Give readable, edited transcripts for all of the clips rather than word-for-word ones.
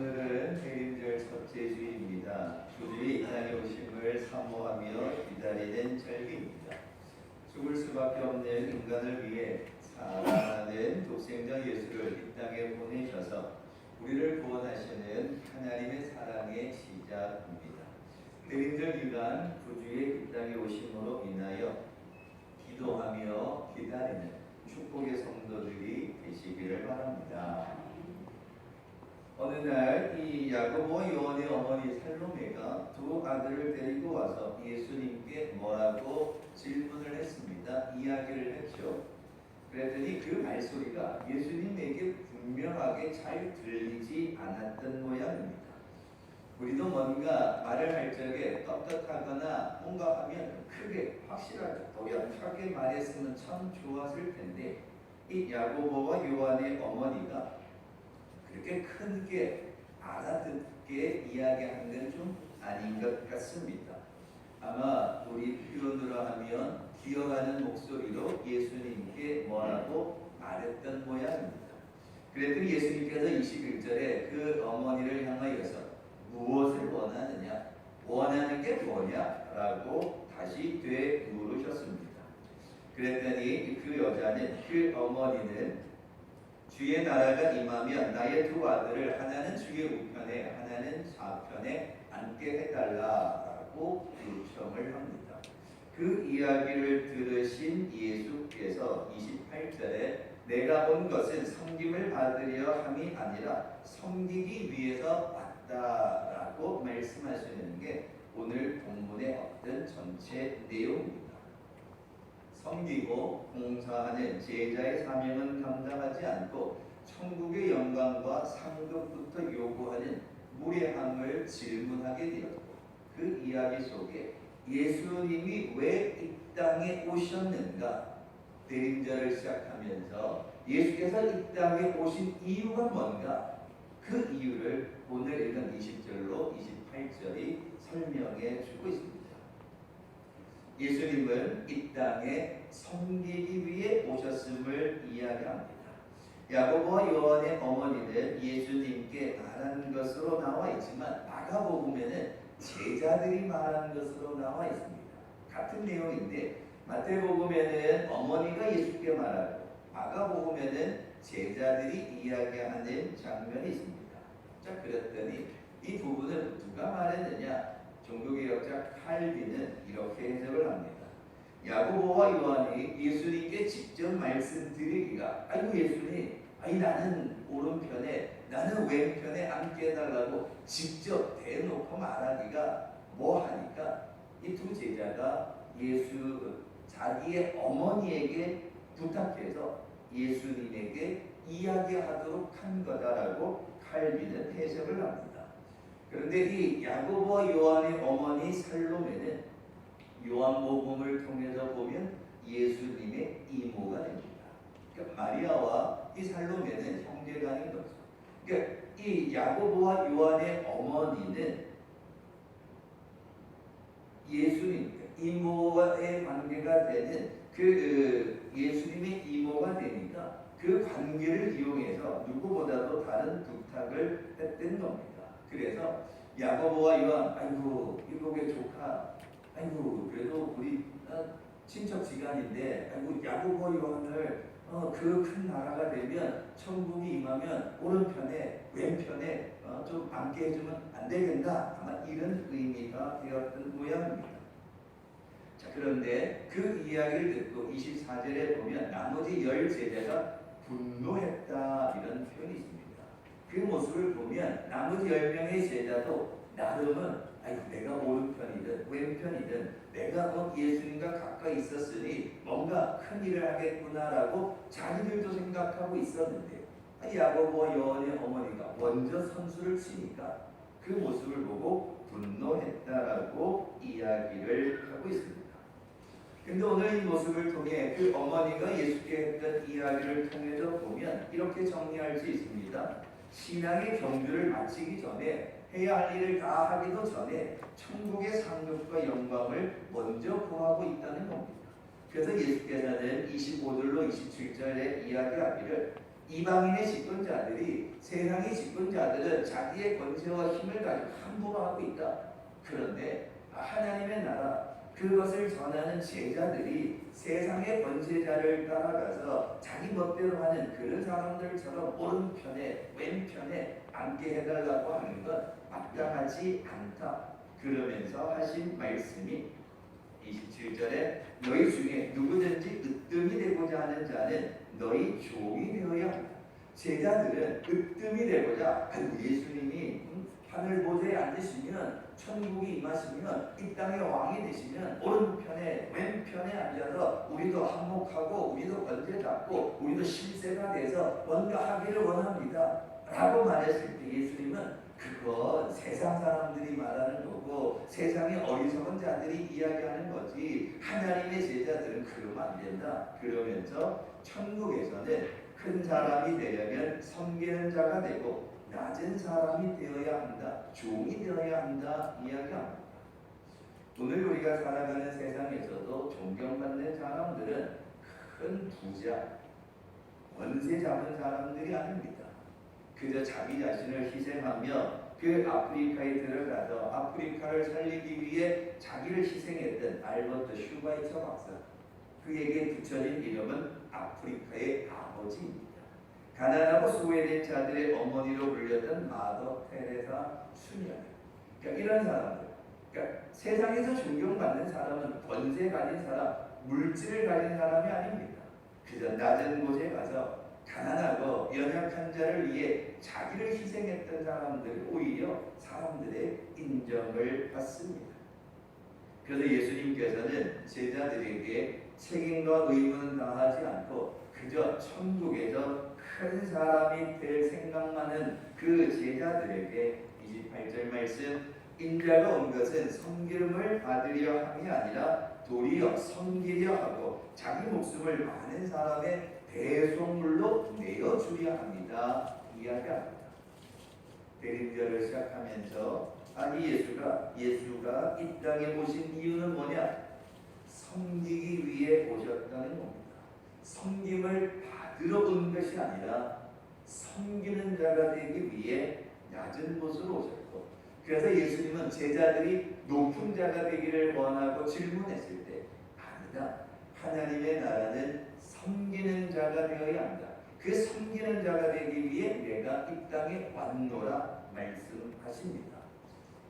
오늘은 대림절 첫째 주일입니다. 주주의 이 땅에 오심을 사모하며 기다리는 절기입니다. 죽을 수밖에 없는 인간을 위해 사랑하는 독생자 예수를 이 땅에 보내셔서 우리를 구원하시는 하나님의 사랑의 시작입니다. 대림절 기간 구주의 이 땅에 오심으로 인하여 기도하며 기다리는 축복의 성도들이 되시기를 바랍니다. 어느 날 이 야고보와 요한의 어머니 살로메가 두 아들을 데리고 와서 예수님께 뭐라고 질문을 했습니다. 이야기를 했죠. 그랬더니 그 말소리가 예수님에게 분명하게 잘 들리지 않았던 모양입니다. 우리도 뭔가 말을 할 적에 떳떳하거나 뭔가 하면 크게 확실하게 또렷하게 말했으면 참 좋았을 텐데 이 야고보와 요한의 어머니가 그렇게 크게 알아듣게 이야기한 건 좀 아닌 것 같습니다. 아마 우리 표현으로 하면 기어가는 목소리로 예수님께 뭐라고 말했던 모양입니다. 그랬더니 예수님께서 21절에 그 어머니를 향하여서 무엇을 원하느냐? 원하는 게 뭐냐? 라고 다시 되물으셨습니다. 그랬더니 그 여자는, 그 어머니는 주의 나라가 임하면 나의 두 아들을 하나는 주의 우편에 하나는 좌편에 앉게 해달라라고 요청을 합니다. 그 이야기를 들으신 예수께서 28절에 내가 온 것은 섬김을 받으려 함이 아니라 섬기기 위해서 왔다라고 말씀하시는 게 오늘 본문의 어떤 전체 내용입니다. 섬기고 봉사하는 제자의 사명은 감당하지 않고 천국의 영광과 상급부터 요구하는 무례함을 질문하게 되었고 그 이야기 속에 예수님이 왜 이 땅에 오셨는가? 대림절을 시작하면서 예수께서 이 땅에 오신 이유가 뭔가? 그 이유를 오늘 읽은 20절로 28절이 설명해 주고 있습니다. 예수님은 이 땅에 섬기기 위해 오셨음을 이야기합니다. 야고보와 요한의 어머니는 예수님께 말한 것으로 나와 있지만 마가복음에는 제자들이 말한 것으로 나와 있습니다. 같은 내용인데 마태복음에는 어머니가 예수께 말하고 마가복음에는 제자들이 이야기하는 장면이 있습니다. 자, 그랬더니 이 부분을 누가 말했느냐? 종교개혁자 칼빈은 이렇게 해석을 합니다. 야고보와 요한이 예수님께 직접 말씀드리기가 아이고 예수님, 아니 나는 오른편에 나는 왼편에 앉게 해달라고 직접 대놓고 말하기가 뭐하니까 이 두 제자가 자기의 어머니에게 부탁해서 예수님에게 이야기하도록 한 거다라고 칼빈은 해석을 합니다. 그런데 이 야고보와 요한의 어머니 살로메는 요한복음을 통해서 보면 예수님의 이모가 됩니다. 그러니까 마리아와 이 살로메는 형제간인 거죠. 그러니까 이 야고보와 요한의 어머니는 예수님 이모와의 관계가 되는 그 예수님의 이모가 되니까 그 관계를 이용해서 누구보다도 다른 부탁을 했던 겁니다. 그래서 야고보와 요한, 아이고 이복의 조카, 아이고 그래도 우리 친척지간인데, 아이고 야고보와 요한을 그 큰 나라가 되면 천국이 임하면 오른편에 왼편에 좀 앉게 해주면 안 되겠나? 아마 이런 의미가 되었던 모양입니다. 자, 그런데 그 이야기를 듣고 24절에 보면 나머지 10제자가 분노했다 이런 표현이 있습니다. 그 모습을 보면 나머지 10명의 제자도 나름은 아이고 내가 오른편이든 왼편이든 내가 예수님과 가까이 있었으니 뭔가 큰 일을 하겠구나라고 자기들도 생각하고 있었는데 야고보와 요한의 어머니가 먼저 선수를 치니까 그 모습을 보고 분노했다라고 이야기를 하고 있습니다. 근데 오늘 이 모습을 통해 그 어머니가 예수께 했던 이야기를 통해서 보면 이렇게 정리할 수 있습니다. 신앙의 경주를 마치기 전에 해야 할 일을 다 하기도 전에 천국의 상급과 영광을 먼저 구하고 있다는 겁니다. 그래서 예수께서는 25절로 27절에 이야기하기를 이방인의 집권자들이 세상의 집권자들은 자기의 권세와 힘을 가지고 함부로 하고 있다. 그런데 하나님의 나라 그것을 전하는 제자들이 세상의 권세자를 따라가서 자기 멋대로 하는 그런 사람들처럼 오른편에 왼편에 앉게 해달라고 하는 건 마땅하지 않다. 그러면서 하신 말씀이 27절에 너희 중에 누구든지 으뜸이 되고자 하는 자는 너희 종이 되어야 한다. 제자들은 으뜸이 되고자 예수님이 하늘 보좌에 앉으시면 천국이 임하시면 이 땅의 왕이 되시면 오른편에 왼편에 앉아서 우리도 한몫하고 우리도 권세 잡고 우리도 실세가 돼서 뭔가 하기를 원합니다 라고 말했을 때 예수님은 그건 세상 사람들이 말하는 거고 세상의 어리석은 자들이 이야기하는 거지 하나님의 제자들은 그러면 안 된다. 그러면서 천국에서는 큰 사람이 되려면 섬기는 자가 되고 낮은 사람이 되어야 한다. 종이 되어야 한다. 이야기합니다. 오늘 우리가 살아가는 세상에서도 존경받는 사람들은 큰 부자, 권세 잡은 사람들이 아닙니다. 그저 자기 자신을 희생하며 그 아프리카에 들어가서 아프리카를 살리기 위해 자기를 희생했던 알버트 슈바이처 박사. 그에게 붙여진 이름은 아프리카의 아버지입니다. 가난하고 소외된 자들의 어머니로 불렸던 마더 테레사 수녀. 그러니까 이런 사람들. 그러니까 세상에서 존경받는 사람은 권세 가진 사람, 물질을 가진 사람이 아닙니다. 그저 낮은 곳에 가서 가난하고 연약한 자를 위해 자기를 희생했던 사람들이 오히려 사람들의 인정을 받습니다. 그래서 예수님께서는 제자들에게 책임과 의무는 다하지 않고 그저 천국에서 큰 사람이 될 생각만은 그 제자들에게 28절 말씀 인자가 온 것은 섬김을 받으려 함이 아니라 도리어 섬기려 하고 자기 목숨을 많은 사람의 대속물로 내어주려 합니다. 이야기합니다. 대림절을 시작하면서 예수가 이 땅에 오신 이유는 뭐냐? 섬기기 위해 오셨다는 겁니다. 섬김을 받으러 온 것이 아니라 섬기는 자가 되기 위해 낮은 곳으로 오셨고, 그래서 예수님은 제자들이 높은 자가 되기를 원하고 질문했을 때 아니다. 하나님의 나라는 섬기는 자가 되어야 한다. 그 섬기는 자가 되기 위해 내가 이 땅에 왔노라 말씀하십니다.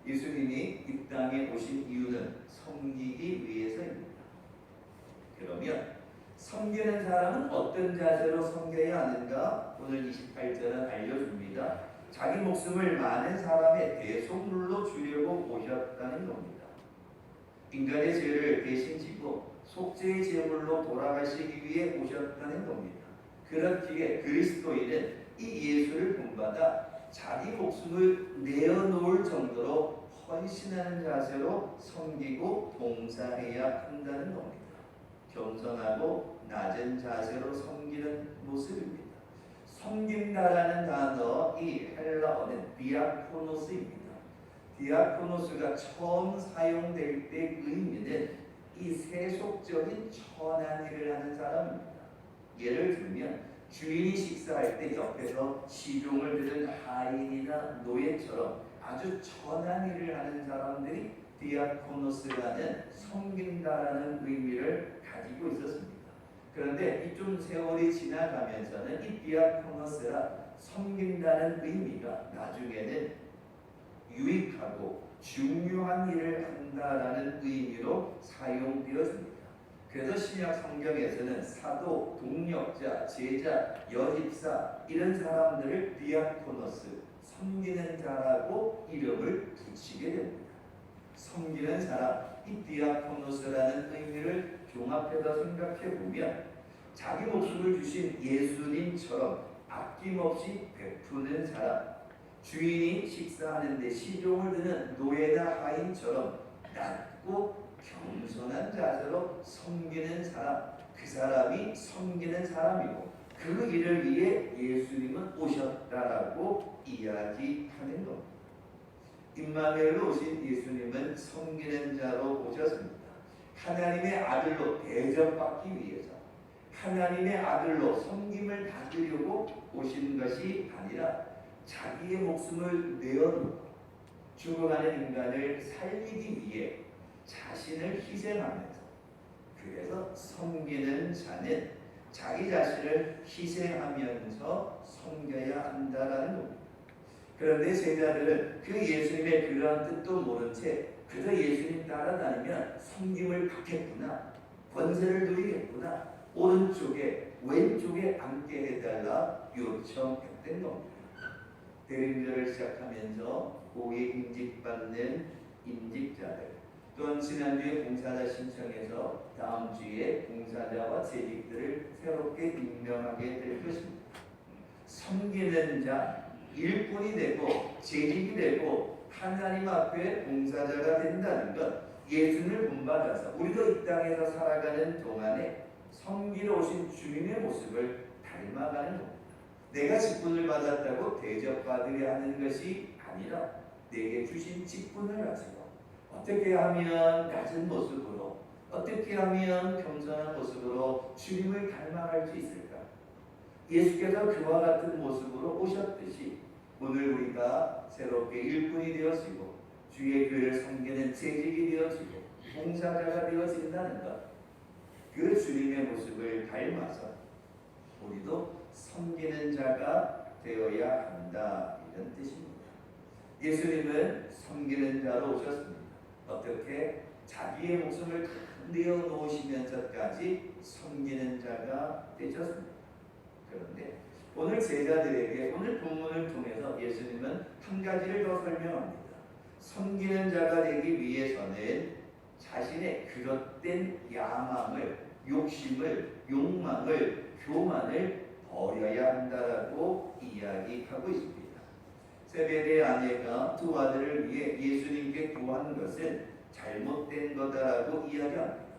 예수님이 이 땅에 오신 이유는 섬기기 위해서입니다. 그러면 섬기는 사람은 어떤 자세로 섬겨야 하는가? 오늘 28절은 알려줍니다. 자기 목숨을 많은 사람의 대속물로 주려고 오셨다는 겁니다. 인간의 죄를 대신 지고 속죄의 제물로 돌아가시기 위해 오셨다는 겁니다. 그렇기에 그리스도인은 이 예수를 본받아 자기 목숨을 내어놓을 정도로 헌신하는 자세로 섬기고 봉사해야 한다는 겁니다. 겸손하고 낮은 자세로 섬기는 모습입니다. 섬긴다라는 단어, 이 헬라어는 디아코노스입니다. 디아코노스가 처음 사용될 때 의미는 이 세속적인 천한 일을 하는 사람입니다. 예를 들면 주인이 식사할 때 옆에서 시종을 들은 하인이나 노예처럼 아주 천한 일을 하는 사람들이 디아코노스라는 섬긴다라는 의미를 가지고 있었습니다. 그런데 이 좀 세월이 지나가면서는 이 디아코노스라 섬긴다는 의미가 나중에는 유익하고 중요한 일을 한다라는 의미로 사용되었습니다. 그래서 신약 성경에서는 사도, 동력자, 제자, 여집사 이런 사람들을 디아코노스, 섬기는 자라고 이름을 붙이게 됩니다. 섬기는 사람, 이 디아코노스라는 의미를 종합해서 생각해 보면 자기 목숨을 주신 예수님처럼 아낌없이 베푸는 사람, 주인이 식사하는데 시종을 드는 노예나 하인처럼 낮고 겸손한 자세로 섬기는 사람, 그 사람이 섬기는 사람이고 그 일을 위해 예수님은 오셨다라고 이야기하는 겁니다. 임마누엘로 오신 예수님은 섬기는 자로 오셨습니다. 하나님의 아들로 대접받기 위해서 하나님의 아들로 섬김을 받으려고 오신 것이 아니라 자기의 목숨을 내어놓고 죽어가는 인간을 살리기 위해 자신을 희생하면서, 그래서 섬기는 자는 자기 자신을 희생하면서 섬겨야 한다라는 겁니다. 그런데 제자들은 그 예수님의 그러한 뜻도 모른 채 그저 예수님 따라다니면 섬김을 받겠구나, 권세를 누리겠구나, 오른쪽에 왼쪽에 앉게 해달라 요청했던 겁니다. 대림절을 시작하면서 고위 임직받는 임직자들, 또한 지난주에 봉사자 신청해서 다음 주에 봉사자와 재직들을 새롭게 임명하게 될 것입니다. 섬기는 자, 일꾼이 되고 재직이 되고 하나님 앞에 봉사자가 된다는 것, 예수를 본받아서 우리도 이 땅에서 살아가는 동안에 섬기러 오신 주님의 모습을 닮아가는 겁니다. 내가 직분을 받았다고 대접받으려 하는 것이 아니라 내게 주신 직분을 가지고 어떻게 하면 낮은 모습으로, 어떻게 하면 겸손한 모습으로 주님을 닮아갈 수 있을까? 예수께서 그와 같은 모습으로 오셨듯이 오늘 우리가 새롭게 일꾼이 되어지고 주의 교회를 섬기는 재직이 되어지고 봉사자가 되어진다는 것, 그 주님의 모습을 닮아서 우리도 섬기는 자가 되어야 한다, 이런 뜻입니다. 예수님은 섬기는 자로 오셨습니다. 어떻게? 자기의 목숨을 내어놓으시면서까지 섬기는 자가 되셨습니다. 그런데 오늘 제자들에게 오늘 본문을 통해서 예수님은 한 가지를 더 설명합니다. 섬기는 자가 되기 위해서는 자신의 그릇된 야망을, 욕심을, 욕망을, 교만을 버려야 한다라고 이야기하고 있습니다. 세베대의 아내가 두 아들을 위해 예수님께 구한 것은 잘못된 거다라고 이야기합니다.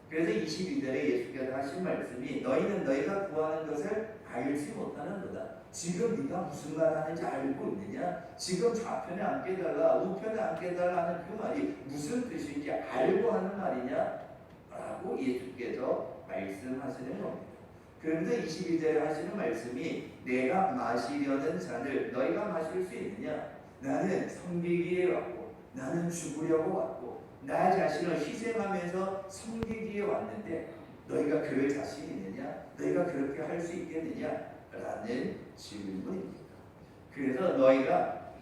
그래서 22절에 예수께서 하신 말씀이 너희는 너희가 구하는 것을 알지 못하는도다. 지금 네가 무슨 말 하는지 알고 있느냐? 지금 좌편에 앉게달라, 우편에 앉게달라 하는 그 말이 무슨 뜻인지 알고 하는 말이냐? 라고 예수께서 말씀하시는 겁니다. 그런데 22절에 하시는 말씀이 내가 마시려는 잔을 너희가 마실 수 있느냐? 나는 섬기기에 왔고 나는 죽으려고 왔고 나 자신을 희생하면서 섬기기에 왔는데 너희가 그럴 자신이 있느냐? 너희가 그렇게 할 수 있겠느냐? 라는 질문입니다. 그래서 너희가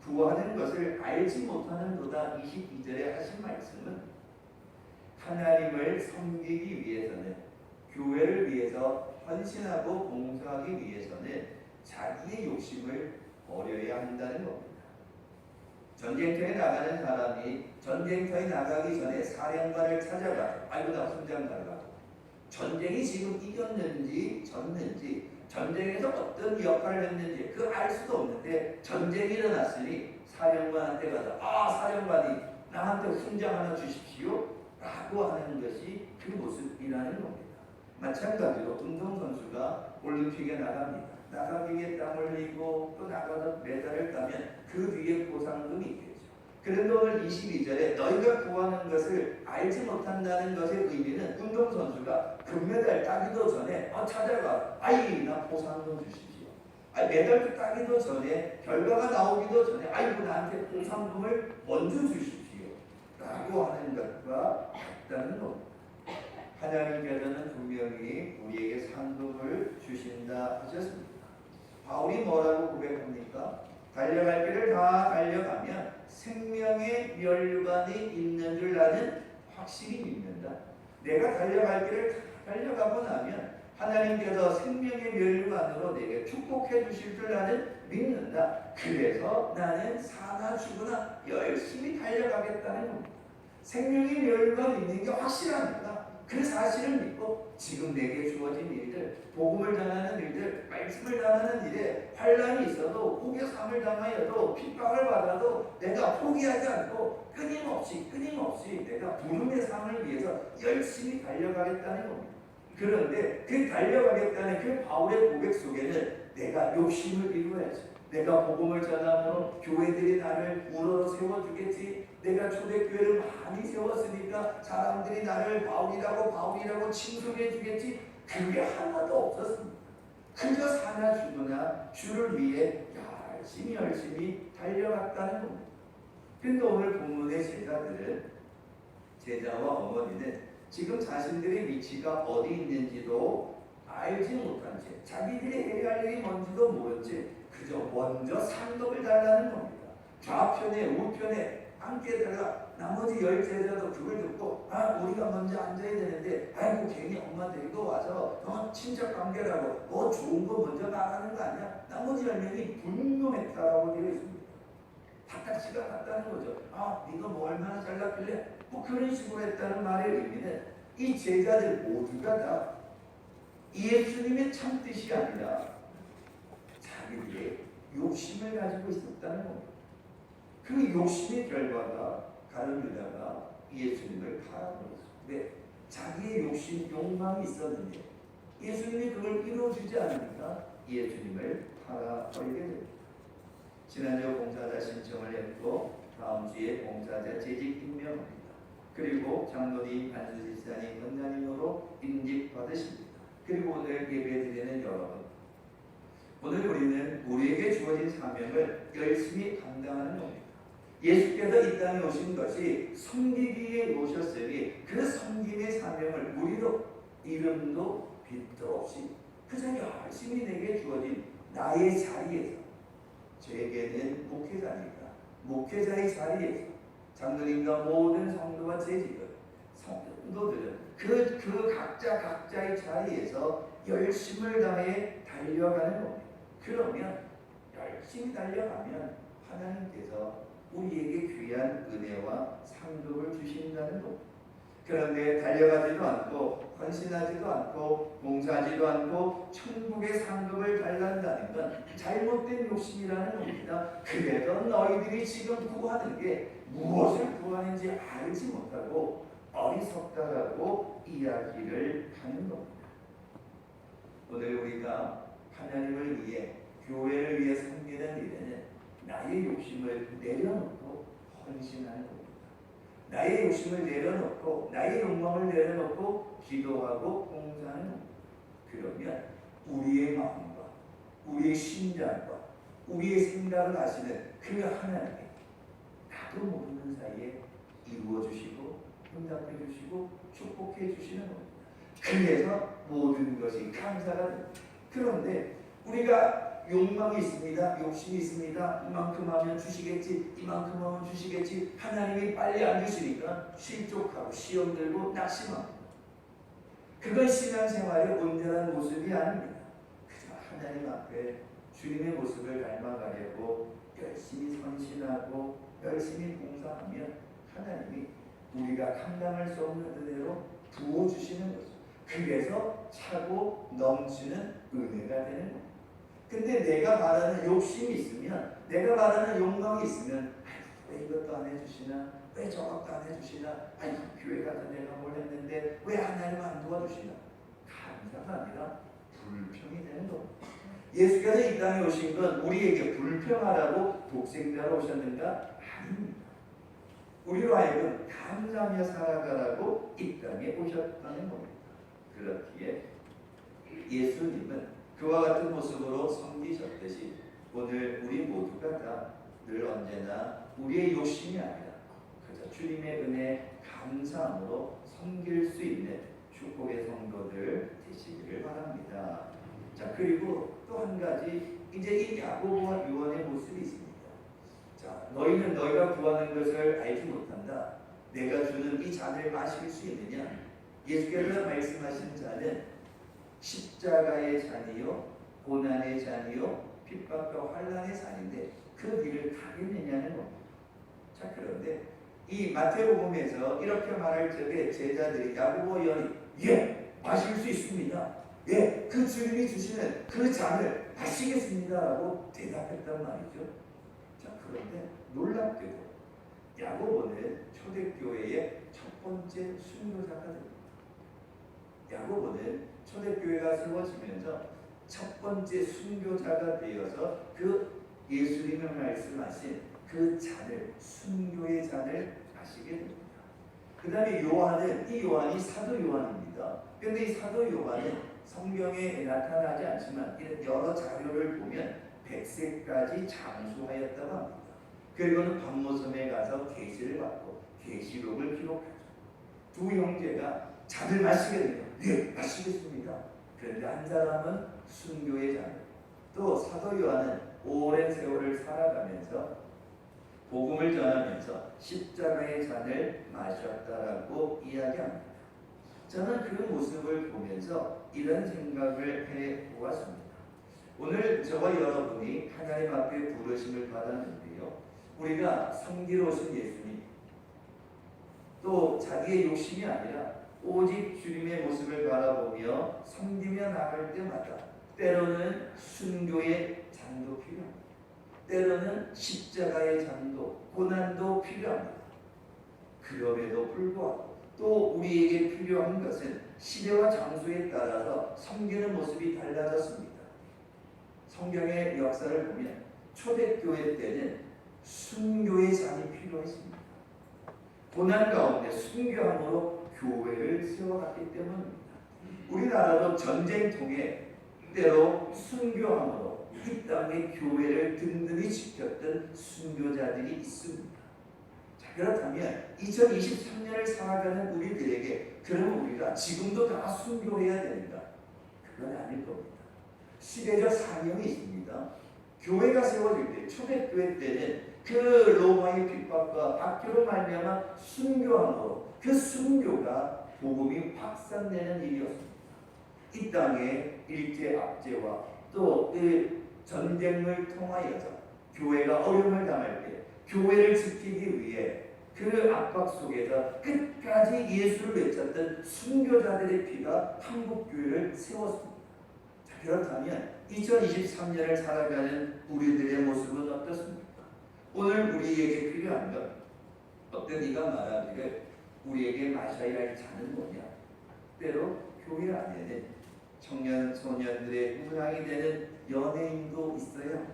구하는 것을 알지 못하는도다, 22절에 하신 말씀은 하나님을 섬기기 위해서는, 교회를 위해서 헌신하고 봉사하기 위해서는 자기의 욕심을 버려야 한다는 겁니다. 전쟁터에 나가는 사람이 전쟁터에 나가기 전에 사령관을 찾아가서 아이고 나 훈장 달라고, 전쟁이 지금 이겼는지 졌는지, 전쟁에서 어떤 역할을 했는지 그거 알 수도 없는데 전쟁이 일어났으니 사령관한테 가서 사령관이 나한테 훈장 하나 주십시오 라고 하는 것이 그 모습이라는 겁니다. 마찬가지로 운동선수가 올림픽에 나갑니다. 나가기 위해 땀을 흘리고 또 나가서 메달을 따면 그 뒤에 보상금이 있겠죠. 그런데 오늘 22절에 너희가 구하는 것을 알지 못한다는 것의 의미는 운동선수가 금메달 따기도 전에 찾아가 나 보상금 주십시오. 메달도 따기도 전에, 결과가 나오기도 전에 아이고 나한테 보상금을 먼저 주십시오 라고 하는 것과 같다는 겁니다. 하나님께서는 분명히 우리에게 상급을 주신다 하셨습니다. 바울이 뭐라고 고백합니까? 달려갈 길을 다 달려가면 생명의 면류관이 있는 줄 나는 확실히 믿는다. 내가 달려갈 길을 다 달려가고 나면 하나님께서 생명의 면류관으로 내게 축복해 주실 줄 나는 믿는다. 그래서 나는 사나 죽으나 열심히 달려가겠다는 겁니다. 생명의 면류관이 있는 게 확실합니다. 그 사실을 믿고 지금 내게 주어진 일들, 복음을 전하는 일들, 말씀을 전하는 일에 환난이 있어도, 혹여 삶을 당하여도, 핍박을 받아도 내가 포기하지 않고 끊임없이 내가 부름의 삶을 위해서 열심히 달려가겠다는 겁니다. 그런데 그 달려가겠다는 그 바울의 고백 속에는 내가 욕심을 이루어야지, 내가 복음을 전함으로 교회들이 나를 우러러 세워주겠지, 내가 초대교회를 많이 세웠으니까 사람들이 나를 바울이라고 칭송해 주겠지, 그게 하나도 없었습니다. 그저 사나 죽으나 주를 위해 열심히 달려갔다는 겁니다. 그런데 오늘 본문의 제자와 어머니는 지금 자신들의 위치가 어디 있는지도 알지 못한 채 자기들이 해야 할 일이 뭔지도 모른 채 그저 먼저 상급을 달라는 겁니다. 좌편에 우편에 앉게다가 나머지 10제자도 그걸 듣고 우리가 먼저 앉아야 되는데 아이고 괜히 엄마 데리고 와서 친척 관계라고 좋은 거 먼저 나가는 거 아니야? 나머지 10명이 불명했다라고 되어 있습니다. 바닥치가 갔다는 거죠. 네가 뭐 얼마나 잘났길래 그런 식으로 했다는 말의 의미는 이 제자들 모두가 다 예수님의 참 뜻이 아니라 자기들의 욕심을 가지고 있었다는 겁니다. 그 욕심의 결과가 가룟 유다가 예수님을 팔아버렸습니다. 자기의 욕심, 욕망이 있었는데 예수님이 그걸 이루어주지 않으니까 예수님을 팔아버리게 됩니다. 지난주 봉사자 신청을 했고 다음 주에 봉사자 재직 임명합니다. 그리고 장로님, 안수집사님, 은사님으로 임직받으십니다. 그리고 오늘 예배드리는 여러분, 오늘 우리는 우리에게 주어진 사명을 열심히 감당하는 겁니다. 예수께서 이 땅에 오신 것이 섬기기 위해 오셨으니 그 섬김의 사명을 우리도 이름도 빛도 없이 그저 열심히 내게 주어진 나의 자리에서, 저에게는 목회자니까 목회자의 자리에서 장로님과 모든 성도와 재직을 성도들은 그 각자의 자리에서 열심을 다해 달려가는 겁니다. 그러면 열심히 달려가면 하나님께서 우리에게 귀한 은혜와 상급을 주신다는 겁니다. 그런데 달려가지도 않고 헌신하지도 않고 봉사하지도 않고 천국의 상급을 달란다는 건 잘못된 욕심이라는 겁니다. 그래도 너희들이 지금 구하는 게 무엇을 구하는지 알지 못하고 어리석다라고 이야기를 하는 겁니다. 오늘 우리가 하나님을 위해 교회를 위해 섬기는 일에는 나의 욕심을 내려놓고 헌신하는 겁니다. 나의 욕심을 내려놓고 나의 욕망을 내려놓고 기도하고 봉사하는 겁니다. 그러면 우리의 마음과 우리의 심장과 우리의 생각을 아시는 그 하나님이 나도 모르는 사이에 이루어 주시고 응답해 주시고 축복해 주시는 겁니다. 그래서 모든 것이 감사가 됩니다. 그런데 우리가 욕망이 있습니다. 욕심이 있습니다. 이만큼 하면 주시겠지. 이만큼 하면 주시겠지. 하나님이 빨리 안 주시니까 실족하고 시험 들고 낙심합니다. 그건 신앙생활의 온전한 모습이 아닙니다. 그저 하나님 앞에 주님의 모습을 닮아가려고 열심히 헌신하고 열심히 봉사하면 하나님이 우리가 감당할 수 없는 은혜로 부어주시는 거죠. 그래서 차고 넘치는 은혜가 되는 겁니다. 근데 내가 바라는 욕심이 있으면, 내가 바라는 욕망이 있으면 왜 이것도 안 해주시나? 왜 저것도 안 해주시나? 교회 가서 내가 뭘 했는데 왜 하나님 안 도와주시나? 감사가 아니라 불평이 되는 겁니다. 예수께서 이 땅에 오신 건 우리에게 불평하라고 독생자로 오셨는가? 아닙니다. 우리로 하여금 감사하며 살아가라고 이 땅에 오셨다는 겁니다. 그렇기에 예수님은 그와 같은 모습으로 섬기셨듯이 오늘 우리 모두가 다 늘 언제나 우리의 욕심이 아니라 그저 주님의 은혜 감사함으로 섬길 수 있는 축복의 성도들 되시기를 바랍니다. 자, 그리고 또 한 가지, 이제 이 야고보와 요한의 모습이 있습니다. 자, 너희는 너희가 구하는 것을 알지 못한다. 내가 주는 이 잔을 마실 수 있느냐? 예수께서 말씀하신 잔은 십자가의 잔이요, 고난의 잔이요, 핍박과 환난의 잔인데 그 길을 가겠느냐는 겁니다. 자, 그런데 이 마태복음에서 이렇게 말할 적에 제자들이 야고보 요한이 마실 수 있습니다. 그 주님이 주시는 그 잔을 마시겠습니다라고 대답했단 말이죠. 자, 그런데 놀랍게도 야고보는 초대교회의 첫 번째 순교자가 됩니다. 야고보는 초대교회가 세워지면서 첫 번째 순교자가 되어서 그 예수님의 말씀하신 그 잔을, 순교의 잔을 마시게 됩니다. 그 다음에 요한은, 이 요한이 사도 요한입니다. 그런데 이 사도 요한은 성경에 나타나지 않지만 이런 여러 자료를 보면 100세까지 장수하였다고 합니다. 그리고는 밤모섬에 가서 계시를 받고 계시록을 기록하죠. 두 형제가 잔을 마시게 돼요. 네, 마시겠습니다. 그런데 한 사람은 순교의 잔을, 또 사도 요한은 오랜 세월을 살아가면서 복음을 전하면서 십자가의 잔을 마셨다라고 이야기합니다. 저는 그 모습을 보면서 이런 생각을 해보았습니다. 오늘 저와 여러분이 하나님 앞에 부르심을 받았는데요, 우리가 섬기로우신 예수님, 또 자기의 욕심이 아니라 오직 주님의 모습을 바라보며 섬기며 나갈 때마다 때로는 순교의 잔도 필요합니다. 때로는 십자가의 잔도, 고난도 필요합니다. 그럼에도 불구하고 또 우리에게 필요한 것은 시대와 장소에 따라서 섬기는 모습이 달라졌습니다. 성경의 역사를 보면 초대교회 때는 순교의 잔이 필요했습니다. 고난 가운데 순교함으로 교회를 세워갔기 때문입니다. 우리나라도 전쟁 통해 때로 순교함으로 이 땅의 교회를 든든히 지켰던 순교자들이 있습니다. 자, 그렇다면 2023년을 살아가는 우리들에게 그럼 우리가 지금도 다 순교해야 됩니다. 그건 아닐 겁니다. 시대적 사명이 있습니다. 교회가 세워질 때, 초대교회 때는 그 로마의 핍박과 박해로 말미암아 순교함으로 그 순교가 복음이 확산되는 일이었습니다. 이 땅의 일제 압제와 또 그 전쟁을 통하여서 교회가 어려움을 당할 때 교회를 지키기 위해 그 압박 속에서 끝까지 예수를 외쳤던 순교자들의 피가 한국교회를 세웠습니다. 자, 그렇다면 2023년을 살아가는 우리들의 모습은 어떻습니까? 오늘 우리에게 필요한 것, 어떤 이가 말하기를 우리에게 마셔야 할 잔은 뭐냐? 때로 교회 안에는 청년, 소년들의 우상이 되는 연예인도 있어요.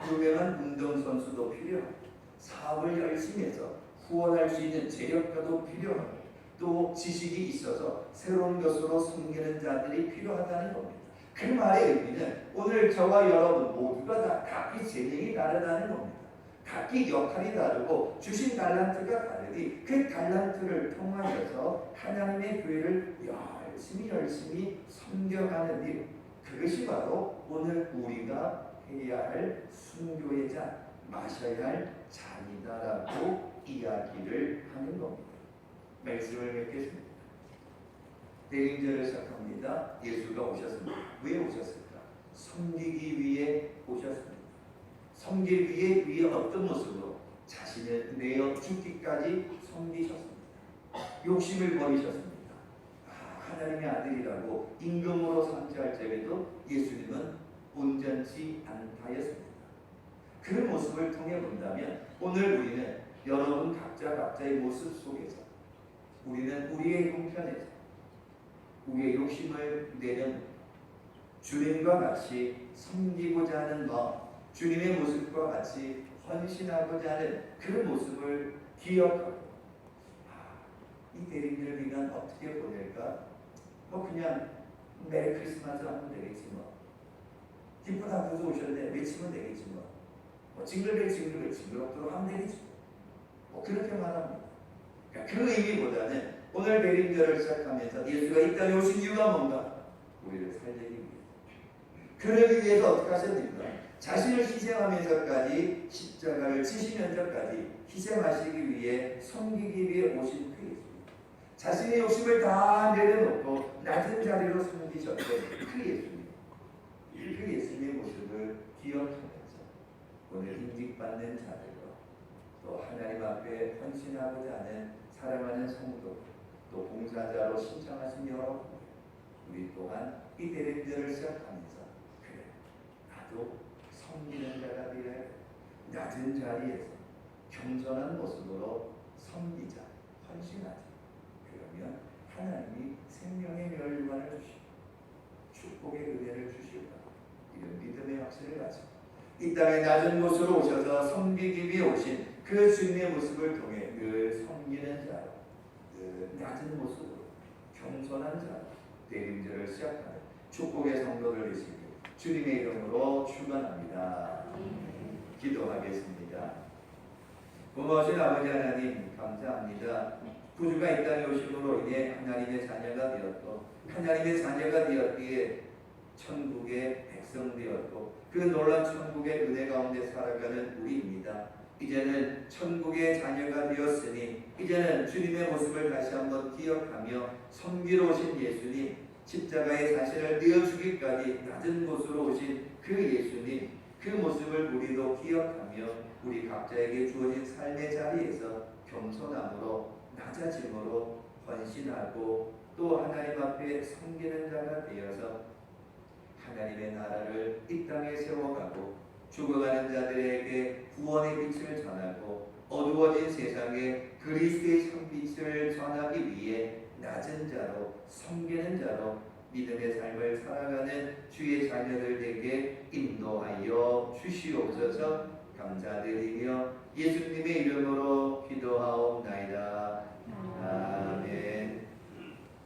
유명한 운동선수도 필요하고, 사업을 열심히 해서 후원할 수 있는 재력가도 필요하고, 또 지식이 있어서 새로운 것으로 섬기는 자들이 필요하다는 겁니다. 그 말의 의미는 오늘 저와 여러분 모두가 다 각기 재능이 다르다는 겁니다. 각기 역할이 다르고 주신 달란트가 다르니 그 달란트를 통하여서 하나님의 교회를 열심히 섬겨가는 일, 그것이 바로 오늘 우리가 해야 할 순교의 잔, 마셔야 할 잔이다라고 이야기를 하는 겁니다. 말씀을 맺겠습니다. 대림절을 시작합니다. 예수가 오셨습니다. 왜 오셨을까? 섬기기 위해 오셨습니다. 섬기기 위해 어떤 모습으로? 자신을 내어 죽기까지 섬기셨습니다. 욕심을 버리셨습니다. 하나님의 아들이라고 임금으로 삼지할 적에도 예수님은 온전치 않다였습니다. 그 모습을 통해 본다면 오늘 우리는 여러분 각자의 모습 속에서 우리는 우리의 형편에서 우리의 욕심을 내는 주님과 같이 섬기고자 하는 마음, 주님의 모습과 같이 헌신하고자 하는 그 모습을 기억하고, 이 대림절 기간 어떻게 보낼까? 그냥 메리 크리스마스 하면 되겠지 뭐. 기쁘다 부서 오셨는데 외치면 되겠지 뭐. 징글벨 징그럽도록 하면 되겠지 뭐. 그렇게 말합니다. 그러니까 그 의미보다는 오늘 대림절을 시작하면서 예수가 이 땅에 오신 이유가 뭔가? 우리를 살리기 위해. 그러기 위해서 어떻게 하셨습니까? 자신을 희생하면서까지 십자가를 지시면서까지 희생하시기 위해 섬기기 위해 오신 그 예수. 자신의 욕심을 다 내려놓고 낮은 자리로 섬기셨던 그 예수님. 그 예수님의 모습을 기억하면서 오늘 인직받는 자들과 또 하나님 앞에 헌신하고자 하는 사랑하는 성도, 또 봉사자로 신청하신 여러분, 우리 또한 이 대림절을 시작하면서 그래, 나도 섬기는 자가 되어야 돼. 낮은 자리에서 겸손한 모습으로 섬기자, 헌신하자. 그러면 하나님이 생명의 멸류관을 주시고 축복의 은혜를 주시고 이런 믿음의 확신을 가지고 이 땅의 낮은 곳으로 오셔서 섬기기 위해 오신 그 주님의 모습을 통해 늘 섬기는 자로, 늘 낮은 모습으로 겸손한 자로 대림절을 시작하는 축복의 성도들 되시길 주님의 이름으로 축원합니다. 기도하겠습니다. 고마우신 아버지 하나님 감사합니다. 구주가 이 땅에 오심으로 인해 하나님의 자녀가 되었고 하나님의 자녀가 되었기에 천국의 백성 되었고 그 놀란 천국의 은혜 가운데 살아가는 우리입니다. 이제는 천국의 자녀가 되었으니 이제는 주님의 모습을 다시 한번 기억하며 섬기러 오신 예수님, 십자가에 자신을 내어주기까지 낮은 곳으로 오신 그 예수님, 그 모습을 우리도 기억하며 우리 각자에게 주어진 삶의 자리에서 겸손함으로 낮아짐으로 헌신하고 또 하나님 앞에 섬기는 자가 되어서 하나님의 나라를 이 땅에 세워가고 죽어가는 자들에게 구원의 빛을 전하고 어두워진 세상에 그리스도의 참빛을 전하기 위해 낮은 자로 섬기는 자로 믿음의 삶을 살아가는 주의 자녀들에게 인도하여 주시옵소서. 감사드리며 예수님